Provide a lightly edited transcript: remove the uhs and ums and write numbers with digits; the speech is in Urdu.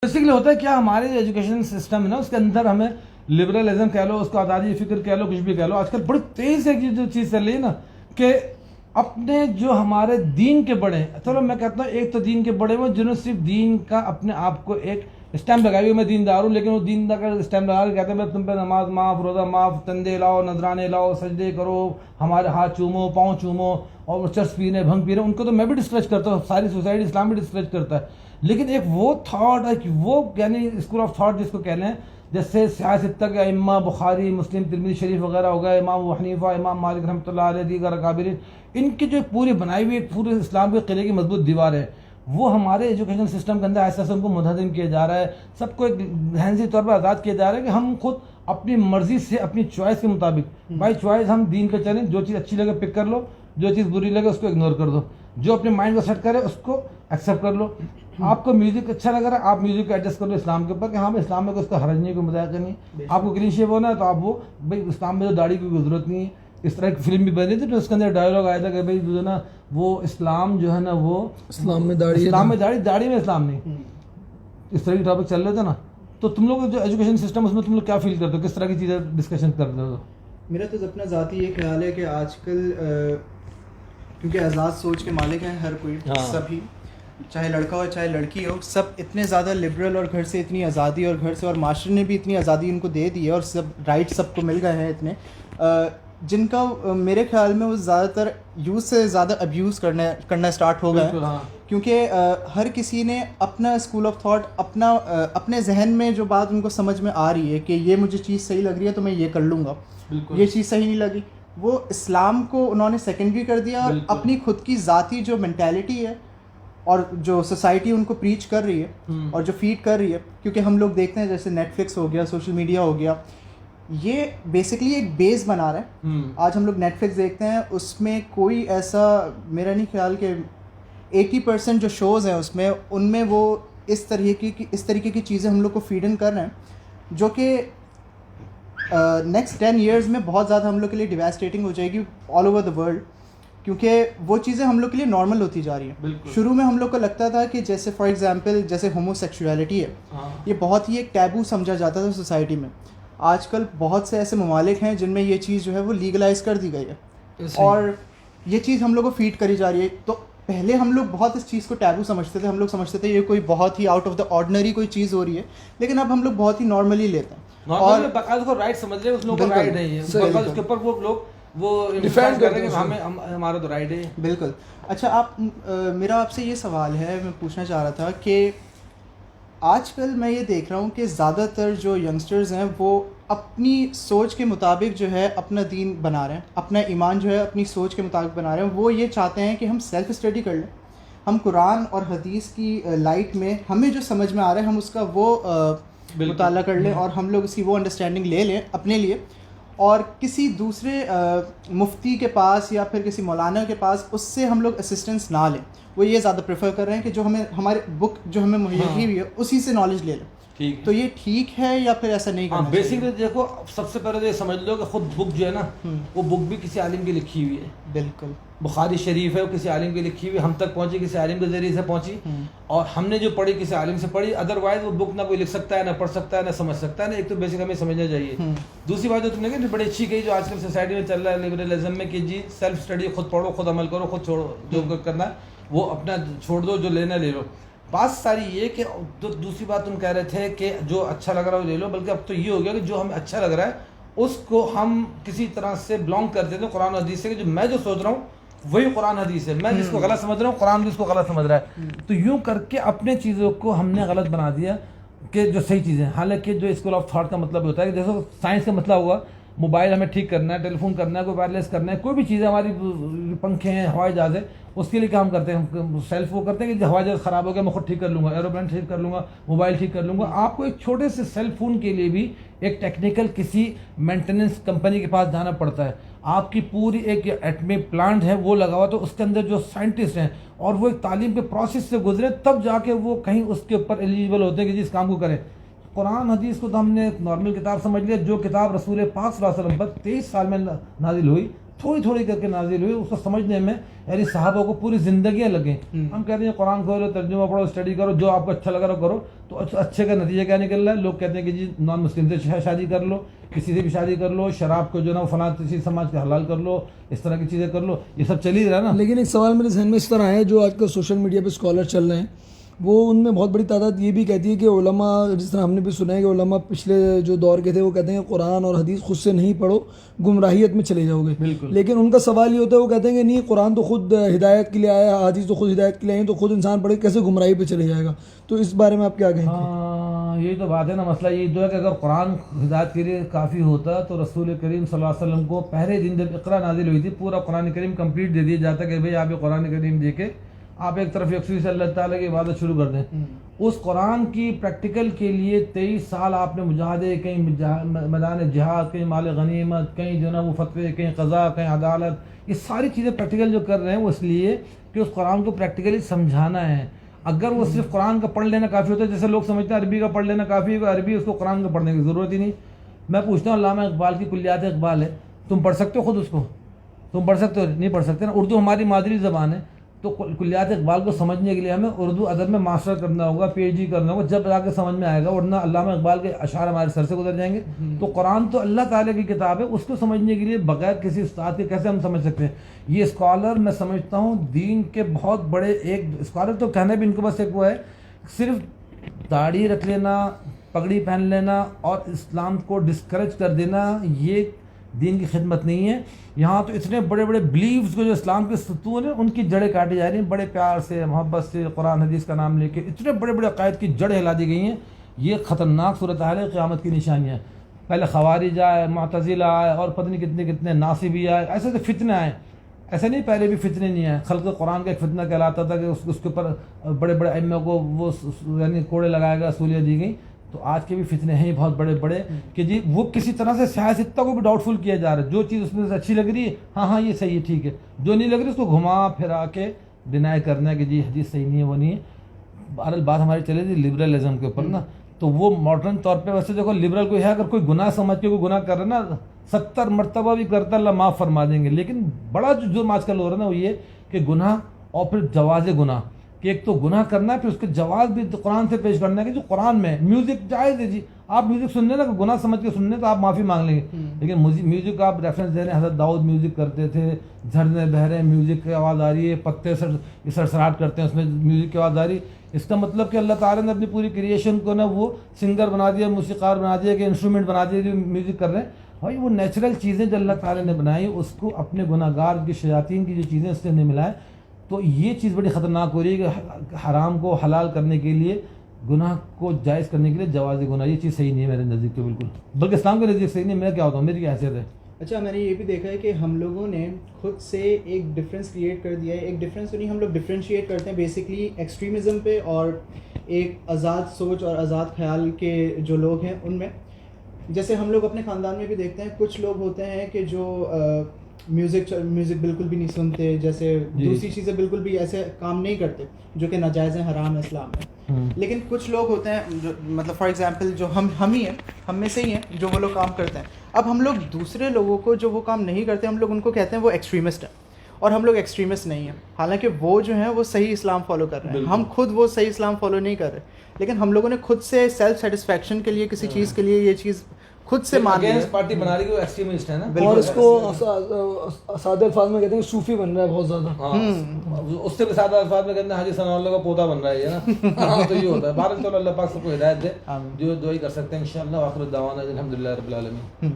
بیسکلی ہوتا ہے کیا ہمارے ایجوکیشن سسٹم ہے نا، اس کے اندر ہمیں لبرلزم کہہ لو، اس کو آزادی فکر کہہ لو، کچھ بھی کہہ لو، آج کل بڑی تیز سے جو چیز چل رہی ہے نا کہ اپنے جو ہمارے دین کے بڑے ہیں، چلو میں کہتا ہوں ایک تو دین کے بڑے ہوئے جنہوں نے صرف دین کا اپنے آپ کو ایک اسٹیمپ لگائی ہوئی، میں دیندار ہوں، لیکن وہ دیندار کا اسٹیمپ لگا کے کہتے ہیں میں تم پہ نماز معاف، روزہ معاف، چندے لاؤ، نذرانے لاؤ، سجدے کرو، ہمارے ہاتھ چومو، پاؤں چومو، اور وہ چرس پینے بھنگ پی رہے، ان کو تو میں بھی ڈسکریج کرتا ہوں، ساری سوسائٹی اسلام بھی ڈسکریج کرتا ہے، لیکن ایک وہ تھاٹ ہے کہ وہ یعنی اسکول آف تھاٹ جس کو کہنے ہیں، جیسے سیاست تک ائمہ بخاری، مسلم، ترمذی شریف وغیرہ ہو گئے، امام ابو حنیفہ، امام مالک رحمۃ اللہ علیہ، دیگر اکابرین، ان کی جو پوری بنائی ہوئی ایک پورے اسلام کے قلعے کی مضبوط دیوار ہے، وہ ہمارے ایجوکیشن سسٹم کے اندر ایسا ان کو منہدم کیا جا رہا ہے، سب کو ایک ذہنی طور پر آزاد کیا جا رہا ہے کہ ہم خود اپنی مرضی سے اپنی چوائس کے مطابق بائی چوائس ہم دین پہ چلیں، جو چیز اچھی لگے پک کر لو، جو چیز بری لگے اس کو اگنور کر دو، جو اپنے مائنڈ کو سیٹ کرے اس کو ایکسیپٹ کر لو۔ آپ کو میوزک اچھا لگ رہا ہے، آپ میوزک کو ایڈجسٹ کر لو اسلام کے اوپر کہ ہاں اسلام میں کوئی اس کا حرج نہیں، کوئی مذاق نہیں، آپ کو کلین شیو ہونا ہے تو آپ وہ بھائی اسلام میں جو داڑھی کی کوئی ضرورت نہیں ہے۔ اس طرح کی فلم بھی بنی تھی تو اس کے اندر ڈائلاگ آیا تھا کہ بھائی جو ہے نا وہ اسلام جو ہے نا وہ اسلام میں داڑھی، اسلام میں داڑھی میں اسلام نہیں، اس طرح کی ٹاپک چل رہے تھے نا۔ تو تم لوگ جو ایجوکیشن سسٹم اس میں تم لوگ کیا فیل کرتے ہو، کس طرح کی چیزیں ڈسکشن کرتے ہو؟ میرا تو اپنا ذاتی یہ خیال ہے کہ آج کل کیونکہ آزاد سوچ کے مالک ہیں ہر کوئی، سبھی، چاہے لڑکا ہو چاہے لڑکی ہو، سب اتنے زیادہ لبرل اور گھر سے اتنی آزادی، اور گھر سے اور معاشرے نے بھی اتنی آزادی ان کو دے دی ہے، اور سب رائٹ سب کو مل گئے ہیں اتنے، جن کا میرے خیال میں وہ زیادہ تر یوز سے زیادہ ابیوز کرنا اسٹارٹ ہو گیا ہے، کیونکہ ہر کسی نے اپنا اسکول آف تھاٹ، اپنے ذہن میں جو بات ان کو سمجھ میں آ رہی ہے کہ یہ مجھے چیز صحیح لگ رہی ہے تو میں یہ کر لوں گا، یہ چیز صحیح نہیں لگی، وہ اسلام کو انہوں نے سیکنڈری کر دیا، اور اپنی خود کی ذاتی جو مینٹیلٹی ہے اور جو سوسائٹی ان کو پریچ کر رہی ہے اور جو فیڈ کر رہی ہے، کیونکہ ہم لوگ دیکھتے ہیں جیسے نیٹ فلکس ہو گیا، سوشل میڈیا ہو گیا، یہ بیسکلی ایک بیس بنا رہا ہے۔ آج ہم لوگ نیٹ فلکس دیکھتے ہیں، اس میں کوئی ایسا میرا نہیں خیال کہ 80% جو شوز ہیں اس میں، ان میں وہ اس طریقے کی چیزیں ہم لوگ کو فیڈ ان کر رہے ہیں، جو کہ نیکسٹ 10 ایئرز میں بہت زیادہ ہم لوگ کے لیے ڈیواسٹیٹنگ ہو جائے گی آل اوور دا ورلڈ، کیونکہ وہ چیزیں ہم لوگ کے لیے نارمل ہوتی جا رہی ہیں۔ شروع میں ہم لوگ کو لگتا تھا کہ جیسے فار ایگزامپل جیسے ہومو سیکشولیٹی ہے، یہ بہت ہی ایک ٹیبو سمجھا جاتا تھا سوسائٹی میں، آج کل بہت سے ایسے ممالک ہیں جن میں یہ چیز جو ہے وہ لیگلائز کر دی گئی ہے، اور یہ چیز ہم لوگ کو فیڈ کری جا رہی ہے۔ تو پہلے ہم لوگ بہت اس چیز کو ٹیبو سمجھتے تھے، ہم لوگ سمجھتے تھے یہ کوئی بہت ہی آؤٹ آف دا آرڈنری کوئی چیز ہو رہی ہے، لیکن اب ہم لوگ بہت ہی نارملی لیتے ہیں، اور باقاعدہ کو رائٹ سمجھ رہے ہیں، اس لوگوں کو رائٹ نہیں ہے، اس کے اوپر وہ لوگ وہ ڈیفینڈ کر رہے ہیں کہ ہمارا تو رائٹ ہے۔ بالکل۔ اچھا، میرا آپ سے یہ سوال ہے، میں پوچھنا چاہ رہا تھا کہ آج کل میں یہ دیکھ رہا ہوں کہ زیادہ تر جو ینگسٹرز ہیں وہ اپنی سوچ کے مطابق جو ہے اپنا دین بنا رہے ہیں، اپنا ایمان جو ہے اپنی سوچ کے مطابق بنا رہے ہیں، وہ یہ چاہتے ہیں کہ ہم سیلف اسٹڈی کر لیں، ہم قرآن اور حدیث کی لائٹ میں ہمیں جو سمجھ میں آ رہا ہے ہم اس کا وہ مطالعہ کر لیں، اور ہم لوگ اس کی وہ انڈرسٹینڈنگ لے لیں اپنے لیے، اور کسی دوسرے مفتی کے پاس یا پھر کسی مولانا کے پاس اس سے ہم لوگ اسسٹنس نہ لیں۔ وہ یہ زیادہ پریفر کر رہے ہیں کہ جو ہمارے بک جو ہمیں مہیا کی ہوئی ہے اسی سے نالج لے لیں۔ تو یہ ٹھیک ہے یا پھر ایسا نہیں کرنا چاہیے؟ بیسکلی دیکھو، سب سے پہلے تو یہ سمجھ لو کہ خود بک جو ہے نا وہ بک بھی کسی عالم کی لکھی ہوئی ہے۔ بالکل، بخاری شریف ہے وہ کسی عالم کی لکھی ہوئی، ہم تک پہنچی کسی عالم کے ذریعے سے پہنچی، اور ہم نے جو پڑھی کسی عالم سے پڑھی، ادروائز وہ بک نہ کوئی لکھ سکتا ہے، نہ پڑھ سکتا ہے، نہ سمجھ سکتا ہے، نہ ایک تو بیسک ہمیں سمجھنا چاہیے۔ دوسری بات جو تم نے کہی بڑی اچھی کہی، جو آج کل سوسائٹی میں چل رہا ہے لبرلزم میں، کہ جی سیلف اسٹڈی، خود پڑھو، خود عمل کرو، خود چھوڑو، جو کرنا ہے وہ اپنا چھوڑ دو، جو لینا لے لو۔ بات ساری یہ کہ دوسری بات تم کہہ رہے تھے کہ جو اچھا لگ رہا ہے وہ لے لو، بلکہ اب تو یہ ہو گیا کہ جو ہمیں اچھا لگ رہا ہے اس کو ہم کسی طرح سے بلانگ کرتے تھے قرآن حدیث سے، کہ جو میں جو سوچ رہا ہوں وہی قرآن حدیث ہے، میں جس کو غلط سمجھ رہا ہوں قرآن بھی اس کو غلط سمجھ رہا ہے، تو یوں کر کے اپنے چیزوں کو ہم نے غلط بنا دیا کہ جو صحیح چیزیں، حالانکہ جو اسکول آف تھاٹ کا مطلب ہوتا ہے کہ جیسے سائنس کا مطلب ہوگا موبائل ہمیں ٹھیک کرنا ہے، ٹیلی فون کرنا ہے، کوئی وائرلیس کرنا ہے، کوئی بھی چیز ہے، ہماری پنکھے ہیں، ہوائی جہاز ہے، اس کے لیے کیا ہم کرتے ہیں، ہم سیلف وہ کرتے ہیں کہ ہوائی جہاز خراب ہو گیا میں خود ٹھیک کر لوں گا، ایروپلین ٹھیک کر لوں گا، موبائل ٹھیک کر لوں گا۔ آپ کو ایک چھوٹے سے سیل فون کے لیے بھی ایک ٹیکنیکل کسی مینٹیننس کمپنی کے پاس جانا پڑتا ہے، آپ کی پوری ایک ایٹمی پلانٹ ہے وہ لگا ہوا، تو اس کے اندر جو سائنٹسٹ ہیں اور وہ ایک تعلیم کے پروسیس سے گزرے تب جا کے وہ کہیں اس کے اوپر ایلیجیبل ہوتے ہیں کہ جس کام کو کریں۔ قرآن حدیث کو تو ہم نے ایک نارمل کتاب سمجھ لیا، جو کتاب رسول پاک صلی اللہ علیہ وسلم پر 23 سال میں نازل ہوئی، تھوڑی تھوڑی کر کے نازل ہوئی, اس کو سمجھنے میں یعنی صحابہ کو پوری زندگیاں لگیں. ہم کہتے ہیں قرآن کھولو, ترجمہ پڑھو, اسٹڈی کرو, جو آپ کو اچھا لگا رہا کرو, تو اچھے کا نتیجہ کیا نکل رہا ہے؟ لوگ کہتے ہیں کہ جی نان مسلم سے شادی کر لو, کسی سے بھی شادی کر لو, شراب کو جو نا فلاں چیز سماج کے حلال کر لو, اس طرح کی چیزیں کر لو, یہ سب چل ہی رہا نا. لیکن ایک سوال میرے ذہن میں اس طرح ہے, جو آج کل سوشل میڈیا پہ اسکالر چل رہے ہیں, وہ ان میں بہت بڑی تعداد یہ بھی کہتی ہے کہ علماء, جس طرح ہم نے بھی سنا ہے کہ علماء پچھلے جو دور کے تھے وہ کہتے ہیں قرآن اور حدیث خود سے نہیں پڑھو, گمراہیت میں چلے جاؤ گے. بالکل. لیکن ان کا سوال یہ ہوتا ہے, وہ کہتے ہیں کہ نہیں, قرآن تو خود ہدایت کے لیے آیا, حدیث تو خود ہدایت کے لیے آئی, تو خود انسان پڑھے کیسے گمراہی پہ چلے جائے گا. تو اس بارے میں آپ کیا کہیں گے؟ ہاں یہی تو بات ہے نا, مسئلہ یہی تو ہے کہ اگر قرآن ہدایت کے لیے کافی ہوتا تو رسول کریم صلی اللہ علیہ وسلم کو پہلے دن جب اقرا نازل ہوئی تھی پورا قرآن کریم کمپلیٹ دے دیا جاتا کہ بھئی آپ یہ قرآن کریم دے کے آپ ایک طرف یکسوئی سے اللہ تعالیٰ کی عبادت شروع کر دیں. اس قرآن کی پریکٹیکل کے لیے 23 سال آپ نے مجاہدے, کہیں میدان جہاد, کہیں مال غنیمت, کہیں جو نا وہ فتوے, کہیں قضا, کہیں عدالت, یہ ساری چیزیں پریکٹیکل جو کر رہے ہیں وہ اس لیے کہ اس قرآن کو پریکٹیکلی سمجھانا ہے. اگر وہ صرف قرآن کا پڑھ لینا کافی ہوتا ہے, جیسے لوگ سمجھتے ہیں عربی کا پڑھ لینا کافی ہے, عربی اس کو قرآن کا پڑھنے کی ضرورت ہی نہیں. میں پوچھتا ہوں علامہ اقبال کی کلیات اقبال ہے, تم پڑھ سکتے ہو خود اس کو؟ تم پڑھ سکتے ہو؟ نہیں پڑھ سکتے نا. اردو ہماری مادری زبان ہے, تو کلیات اقبال کو سمجھنے کے لیے ہمیں اردو ادب میں ماسٹر کرنا ہوگا, پی ایچ ڈی کرنا ہوگا, جب جا کے سمجھ میں آئے گا, ورنہ علامہ اقبال کے اشعار ہمارے سر سے گزر جائیں گے. تو قرآن تو اللہ تعالیٰ کی کتاب ہے, اس کو سمجھنے کے لیے بغیر کسی استاد کے کیسے ہم سمجھ سکتے ہیں؟ یہ اسکالر میں سمجھتا ہوں دین کے بہت بڑے, ایک اسکالر تو کہنا بھی ان کو بس ایک وہ ہے, صرف داڑھی رکھ لینا, پگڑی پہن لینا اور اسلام کو ڈسکریج کر دینا, یہ دین کی خدمت نہیں ہے. یہاں تو اتنے بڑے بڑے بلیفز کو جو اسلام کے ستون ہیں ان کی جڑیں کاٹی جا رہی ہیں, بڑے پیار سے, محبت سے, قرآن حدیث کا نام لے کے اتنے بڑے بڑے عقائد کی جڑیں ہلا دی گئی ہیں. یہ خطرناک صورتحال ہے, قیامت کی نشانیاں. پہلے خوارج آئے, معتزلہ آئے, اور پتہ نہیں کتنے کتنے ناصبی آئے, ایسے تو فتنے آئے. ایسے نہیں پہلے بھی فتنے نہیں آئے. خلق قرآن کا ایک فتنہ کہلاتا تھا کہ اس کے اوپر بڑے بڑے ائمہ کو وہ یعنی کوڑے لگائے گا, اصولیاں دی گئیں. تو آج کے بھی فتنے ہیں بہت بڑے بڑے کہ جی وہ کسی طرح سے سیاستہ کو بھی ڈاؤٹ فل کیا جا رہا ہے. جو چیز اس میں سے اچھی لگ رہی ہے, ہاں یہ صحیح ہے, ٹھیک ہے, جو نہیں لگ رہی اس کو گھما پھرا کے ڈینائی کرنا ہے کہ جی حدیث صحیح نہیں ہے, وہ نہیں ہے. بہرحال بات ہماری چلے تھی لبرلزم کے اوپر نا, تو وہ ماڈرن طور پہ ویسے دیکھو لبرل کوئی ہے, اگر کوئی گناہ سمجھ کے کوئی گناہ کر رہا ہے نا 70 مرتبہ بھی کرتا اللہ معاف فرما دیں گے. لیکن بڑا جو جرم آج کل ہو رہا ہے نا وہ یہ کہ گناہ اور پھر جواز گناہ, کہ ایک تو گناہ کرنا ہے پھر اس کے جواز بھی قرآن سے پیش کرنا ہے کہ جو قرآن میں میوزک جائز ہے, جی آپ میوزک سننے نا گناہ سمجھ کے سننے تو آپ معافی مانگ لیں گے, لیکن میوزک آپ ریفرنس دے رہے ہیں, حضرت داؤد میوزک کرتے تھے, جھرنے بہ رہے ہیں, میوزک کی آواز آ رہی ہے, پتے سڑسڑاہٹ کرتے ہیں اس میں میوزک کی آواز آ رہی ہے. اس کا مطلب کہ اللہ تعالیٰ نے اپنی پوری کریشن کو نا وہ سنگر بنا دیا, موسیقار بنا دیا, کہ انسٹرومنٹ بنا دیا جو میوزک کر رہے ہیں. بھائی وہ نیچرل چیزیں جو اللہ تعالیٰ نے بنائی اس کو اپنے گناہ گار کی شیاطین کی جو چیزیں اس سے نہیں ملائے, تو یہ چیز بڑی خطرناک ہو رہی ہے کہ حرام کو حلال کرنے کے لیے, گناہ کو جائز کرنے کے لیے جواز گناہ, یہ چیز صحیح نہیں ہے میرے نزدیک تو بالکل, بلکہ اسلام کے نزدیک صحیح نہیں. میں کیا ہوتا ہوں, میری کیا حیثیت ہے؟ اچھا, میں نے یہ بھی دیکھا ہے کہ ہم لوگوں نے خود سے ایک ڈفرینس کریٹ کر دیا ہے. ایک ڈفرینس تو نہیں, ہم لوگ ڈفرینشیٹ کرتے ہیں بیسکلی ایکسٹریمزم پہ اور ایک آزاد سوچ اور آزاد خیال کے جو لوگ ہیں ان میں. جیسے ہم لوگ اپنے خاندان میں بھی دیکھتے ہیں, کچھ لوگ ہوتے ہیں کہ جو میوزک بالکل بھی نہیں سنتے, جیسے دوسری چیزیں بالکل بھی ایسے کام نہیں کرتے جو کہ ناجائز ہیں, حرام ہے اسلام میں. لیکن کچھ لوگ ہوتے ہیں جو مطلب فار ایگزامپل جو ہم ہی ہیں, ہم میں سے ہی ہیں جو وہ لوگ کام کرتے ہیں. اب ہم لوگ دوسرے لوگوں کو جو وہ کام نہیں کرتے, ہم لوگ ان کو کہتے ہیں وہ ایکسٹریمسٹ ہیں, اور ہم لوگ ایکسٹریمسٹ نہیں ہیں. حالانکہ وہ جو ہیں وہ صحیح اسلام فالو کر رہے ہیں, ہم خود وہ صحیح اسلام فالو نہیں کر رہے, لیکن ہم لوگوں نے خود سے سیلف سیٹسفیکشن کے لیے کسی چیز کے لیے یہ چیز خود سے مان لیا, پارٹی بنا رہی ہے, وہ ایکسٹریمسٹ ہے نا, اور اس کو سادہ الفاظ میں کہتے ہیں صوفی بن رہا ہے بہت زیادہ. اس سے بھی سادہ الفاظ میں کہتے ہیں حاجی ثناء اللہ کا پوتا بن رہا ہے نا. تو یہ ہوتا ہے. بہرحال چلو اللہ پاک سب کو ہدایت دے, جو ہی کر سکتے ہیں انشاءاللہ. وآخر الدعوانا الحمدللہ رب العالمین.